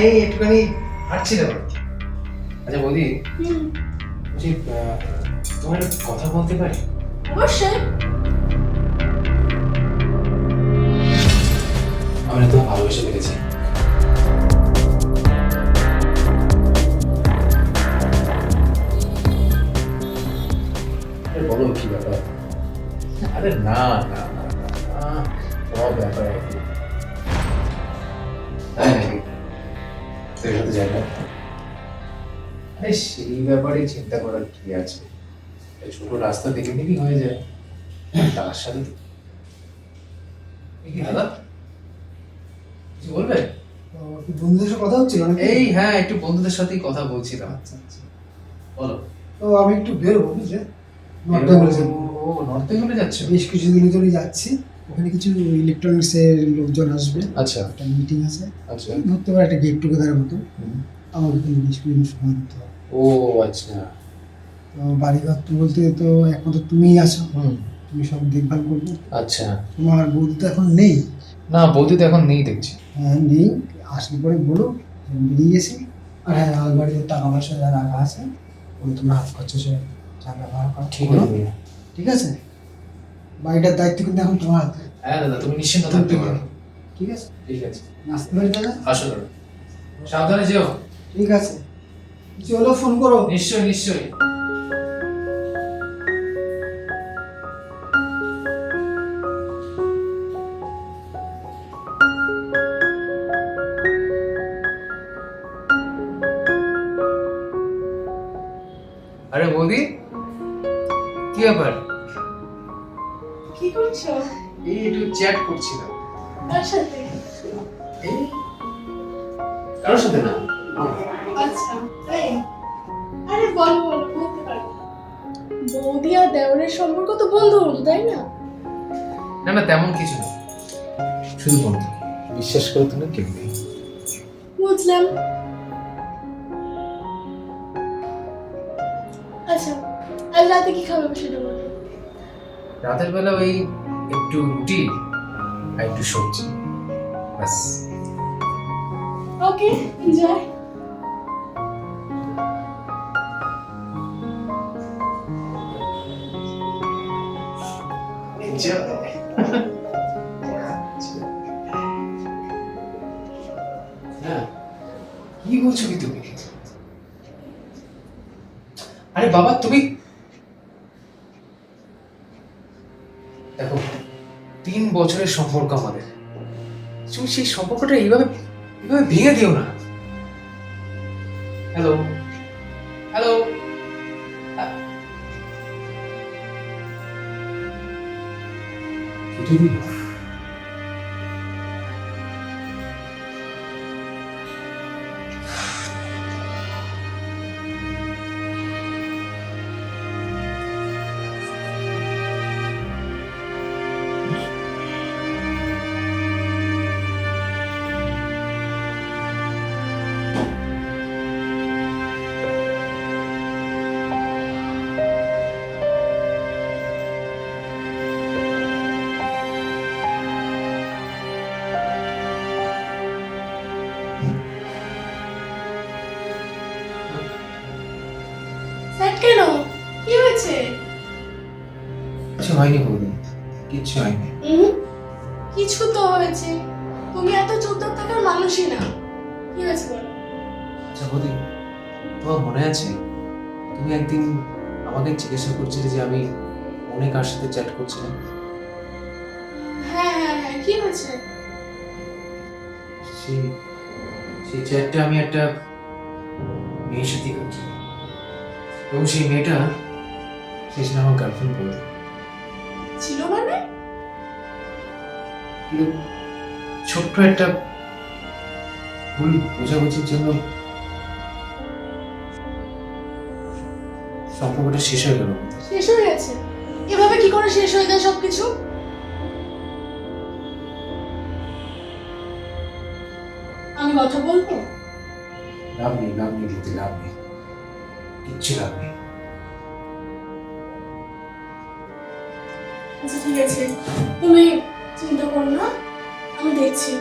এই একটুখানি হাঁটছিলাম। আচ্ছা বৌদি, বলছি তোমার কথা বলতে পারি? অবশ্যই। আমরা তো ভালোবেসে ফেলেছি। বলো কি ব্যাপার? আরে না না না না, সব ব্যাপার একই। তাই নাকি? তোর সাথে যাই না? আরে সেই ব্যাপারে চিন্তা করার কি আছে? এই ছোট রাস্তা দেখে নিবি হয়ে যায়। তার সাথে কি দাদা কিছু বলবে? বন্ধুদের সাথে কথা হচ্ছিল নাকি? এই হ্যাঁ, একটু বন্ধুদের সাথেই কথা বলছিলাম। আচ্ছা আচ্ছা। বলো। তো আমি একটু বেরোবো বুঝলে, নর্থ বেঙ্গলে যাবো। ও নর্থ বেঙ্গলে যাচ্ছ? বেশ কিছুদিন ধরে যাচ্ছি। ওখানে কিছু ইলেকট্রনিক্স এর লোকজন আসবে, আচ্ছা একটা মিটিং আছে, আচ্ছা। ধরতে পারে একটা গেট টুগেদারের মতো। আমাকে কিন্তু বেশ কিছু সময় দিতে হবে। ও আচ্ছা। তো বাড়িঘর তো বলতে তো একমাত্র তুমিই আছো, হুম। তুমি সব দেখভাল করবে। আচ্ছা। তোমার বৌদি তো এখন নেই। না বৌদি তো এখন নেই দেখছি। হ্যাঁ নেই, আসলে পরে বলো বেরিয়ে গেছি। আর হ্যাঁ, আমার বাড়িতে টাকা পয়সা যা রাখা আছে ওই তোমরা হাত খরচা সে যা ব্যবহার করো। ঠিক করো। আছে। ঠিক আছে, বাড়িটার দায়িত্ব কিন্তু এখন তোমার হাতে। হ্যাঁ দাদা, তুমি নিশ্চিন্ত থাকতে পারো। ঠিক আছে, ঠিক আছে, আসতে পারি দাদা? আসো দাদা, সাবধানে যেও। ঠিক আছে, কিছু হলেও ফোন করো। নিশ্চয়ই নিশ্চয়ই। আরে বৌদি, কি ব্যাপার? কি করছো? এই একটু চ্যাট করছিলাম। কার সাথে? এই কারোর সাথে না। আচ্ছা তাই? আরে বলো বলো, বলতে পারো। বৌদি আর দেওরের সম্পর্ক তো বন্ধু হলো, তাই না? না না, তেমন কিছু না, শুধু বন্ধু। বিশ্বাস করো তুমি, কেউ নেই। বুঝলাম। আচ্ছা, আজ রাতে কি খাবে সেটা বলো। রাতের বেলা ওই একটু রুটি আর একটু সবজি, ব্যাস। ওকে, এনজয়। হ্যাঁ, কি বলছো কি তুমি? আরে বাবা তুমি দেখো, 3 বছরের সম্পর্ক আমাদের, তুমি সেই সম্পর্কটা এইভাবে এইভাবে ভেঙে দিও না। Hello hello. কেটে দিল। স্যার কেন? কি হয়েছে? কিছু হয়নি বৌদি, কিচ্ছু হয়নি। কিছু তো হয়েছে। তুমি এত চুপচাপ থাকার মানুষই না। কি হয়েছে বলো। আচ্ছা বৌদি, তোমার মনে আছে তুমি একদিন আমাকে জিজ্ঞাসা করছিলে যে আমি অনেক কার সাথে চ্যাট করছিলাম? হ্যাঁ হ্যাঁ হ্যাঁ, কি হয়েছে? সেই সেই চ্যাটটা আমি একটা মেয়ের সাথে করছি, এবং সেই মেয়েটা সে ছিল আমার গার্লফ্রেন্ড বলতে। ছিল মানে? কিন্তু ছোট্ট একটা ভুল বোঝাবুঝির জন্য সম্পর্কটা শেষ হয়ে গেল। শেষ হয়ে গেছে? এভাবে কি করে শেষ হয়ে যায় সবকিছু? আমি কথা বলবো? লাভ নেই, লাভ নেই দিতে, লাভ নেই, কিচ্ছু লাভ নেই। আচ্ছা ঠিক আছে, তুমি চিন্তা করো না, আমি দেখছি।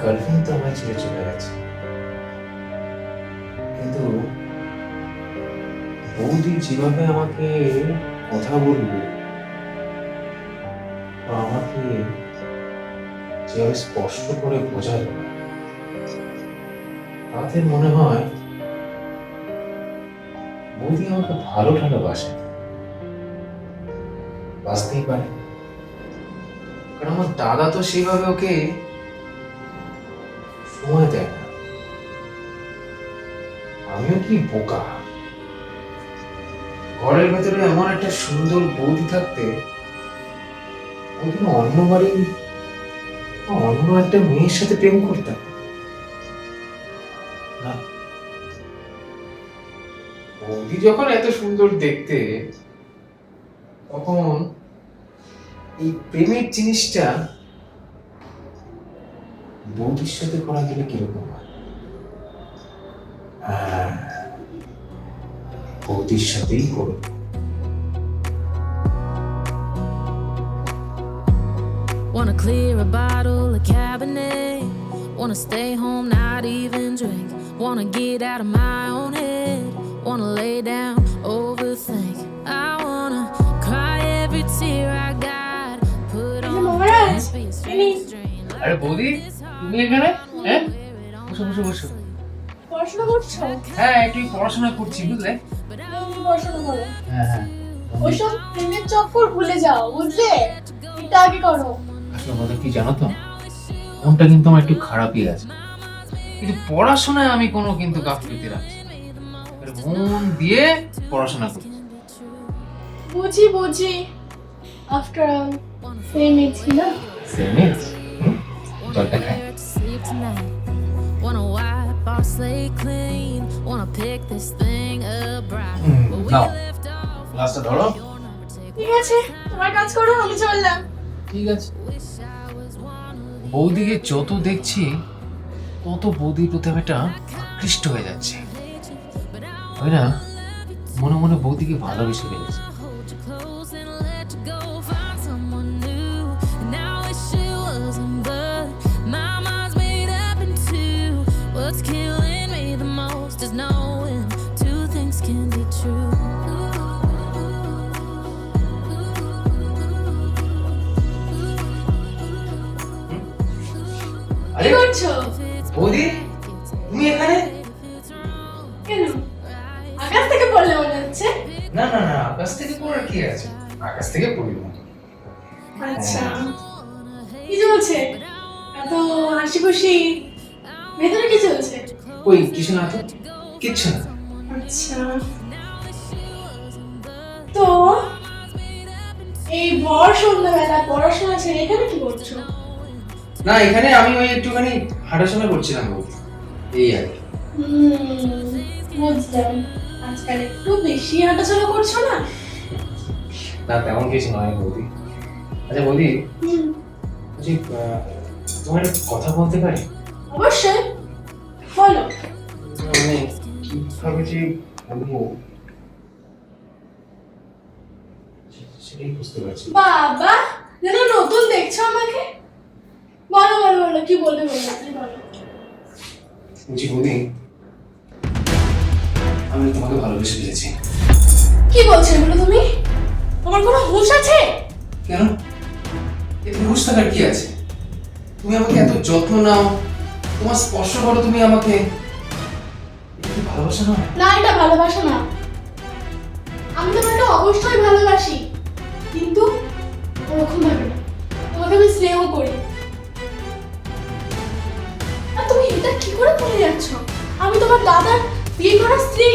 গার্লফ্রেন্ড তো আমায় ছেড়ে চলে গেছে, কিন্তু বৌদি যেভাবে আমাকে কথা বললো বা আমাকে যেভাবে স্পষ্ট করে বোঝালো, তাতে মনে হয় বৌদি আমাকে ভালো ভালোবাসে, বাঁচতেই পারে। কারণ আমার দাদা তো সেইভাবে ওকে সময় দেয় না। আমিও কি বোকা, ঘরের ভেতরে এমন একটা সুন্দর বৌদি থাকতে আমি কি অন্য বাড়ি অন্য একটা মেয়ের সাথে প্রেম করতাম না? বৌদি যখন এত সুন্দর দেখতে, তখন এই প্রেমের জিনিসটা বৌদির সাথে করা গেলে কিরকম হয়? বৌদির সাথেই করো। Wanna clear a bottle of Cabernet. Wanna stay home, not even drink. Wanna get out of my own head. Wanna lay down, overthink. I wanna cry every tear I got. Put on Maharaj, be a strange drain. আরে বৌদি, তুমি এখানে? হ্যাঁ, বসো বসো বসো। পড়াশোনা করছো? হ্যাঁ, একটু পড়াশোনা করছি, বুঝলে? তুমি পড়াশোনা করো। হ্যাঁ হ্যাঁ। ওইসব প্রেমের চক্কর ভুলে যাও, বুঝলে? এটা আগে করো। আসলে বৌদি কি জানো তো, মনটা কিন্তু আমার একটু খারাপই আছে, কিন্তু পড়াশোনায় আমি কোনো কিন্তু গাফিলতি রাখছি না। মন দিয়ে পড়াশোনা করছি। বুঝি বুঝি, আফটার অল সেম এজ না? Same age. জলটা খাই। Where to sleep tonight. Wanna wipe our slate clean. Wanna pick this thing up right. Where we now, left off. গ্লাসটা ধরো। Your number, take ঠিক আছে, তোমার কাজ করো, আমি চললাম। ঠিক আছে। বৌদিকে যত দেখছি তত বৌদির প্রতি আমি একটা আকৃষ্ট হয়ে যাচ্ছে, তাই না? মনে মনে বৌদিকে ভালোবেসে ফেলেছি। hold you close and let you go. Find someone new. And I wish it wasn't, but my mind's made up in two. What's killing me the most is knowing two things can be true. কি করছো? বৌদি, তুমি এখানে? কেন? আকাশ থেকে পড়লে মনে হচ্ছে। না না না, আকাশ থেকে পড়ার কি আছে? আকাশ থেকে পড়ি না। আচ্ছা, কি চলছে? এত হাসি খুশি, ভেতরে কি চলছে? ওই কিছু না তো, কিচ্ছু না। আচ্ছা, তো এই ভর সন্ধ্যাবেলা পড়াশোনা ছেড়ে এখানে কি করছো? না, এখানে আমি ওই একটুখানি হাঁটাচলা করছিলাম বৌদি, এই আর কি। বুঝলাম, আজকাল একটু বেশি হাঁটাচলা করছো না? না, তেমন কিছু নয় বৌদি। আচ্ছা বৌদি, বলছি, তোমার একটা কথা বলতে পারি? অবশ্যই, বলো। মানে কিভাবে যে বলবো সেটাই বুঝতে পারছি না। বাবা, যেন নতুন দেখছো আমাকে। বলো বলো বলো, কি বলবে বলো, তুমি বলো। বলছি বৌদি, আমি তোমাকে ভালোবেসে ফেলেছি। কি বলছো এগুলো তুমি? তোমার কোনো হুঁশ আছে? কেন? এতে হুঁশ থাকার কি আছে? তুমি আমাকে এত যত্ন নাও, তোমার স্পর্শ করো তুমি আমাকে, এটা কি ভালোবাসা নয়? না, এটা ভালোবাসা না। আমি তোমাকে অবশ্যই ভালোবাসি, কিন্তু ওরকম ভাবে না। তোমাকে আমি স্নেহ করি। আর তুমি এটা কি করে ভুলে যাচ্ছ? আমি তোমার দাদার বিয়ে করা স্ত্রী।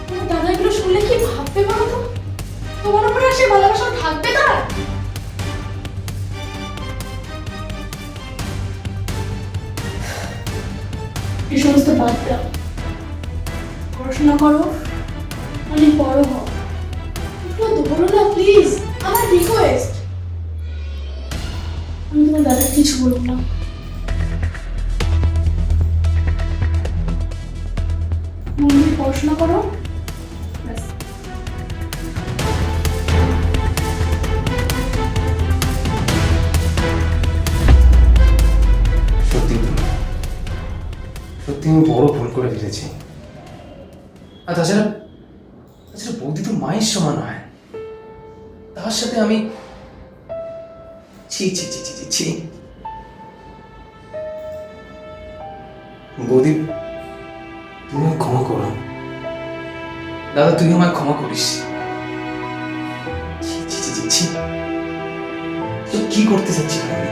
তোমার দাদা এগুলো শুনলে কি ভাববে বলো তো? তোমার উপরে সে ভালোবাসা থাকবে তার? এই সমস্ত বাদ দাও, পড়াশোনা করো, অনেক বড় হও। একটু বলো না প্লিজ, আমার রিকোয়েস্ট। আমি তোমার দাদা কিছু বলবো না। মন দিয়ে পড়াশোনা করো, ব্যাস। আমি বড় ভুল করে ফেলেছি। আর তাছাড়া বৌদি তো মায়ের সমান হয়, তার সাথে আমি ছি ছি ছি ছি ছি ছি। বৌদি তুমি আমায় ক্ষমা করো, দাদা তুই আমায় ক্ষমা করিস। ছি ছি ছি ছি ছি, তো কি করতে চাচ্ছি আমি?